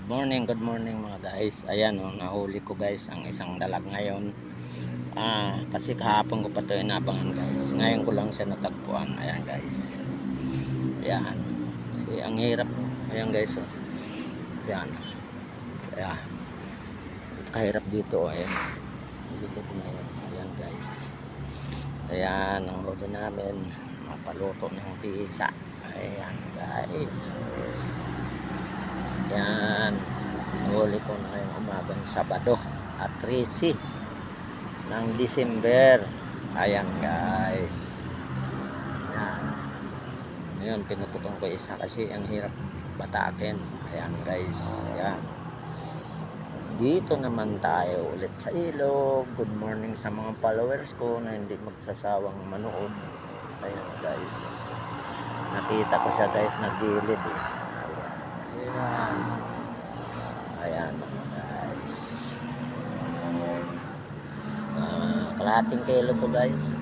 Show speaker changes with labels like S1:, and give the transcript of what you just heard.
S1: Good morning mga guys. Ayan oh, nahuli ko guys ang isang dalag ngayon. Kasi kahapon ko pa ito inabangan guys. Ngayon ko lang siya natagpuan. Ayan guys. Ayan. Ang hirap oh. Ayan guys oh. Ayan. Ayan. Kahirap dito oh. Ayan. Dito ko ngayon. Ayan guys. Ayan ang huli namin. Mapaluto ng bisa. Ayan guys. Yan, huli ko na ngayong umagang Sabado at 13 ng December. Ayan guys. Yan. Ngayon pinutukan ko isa kasi ang hirap batakin. Ayan guys. Yan. Dito naman tayo ulit sa ilog. Good morning sa mga followers ko na hindi magsasawang manood. Ayan guys. Nakita ko siya guys nagilid eh. Ayan. Ayan mga guys. Kalahating kilo to guys.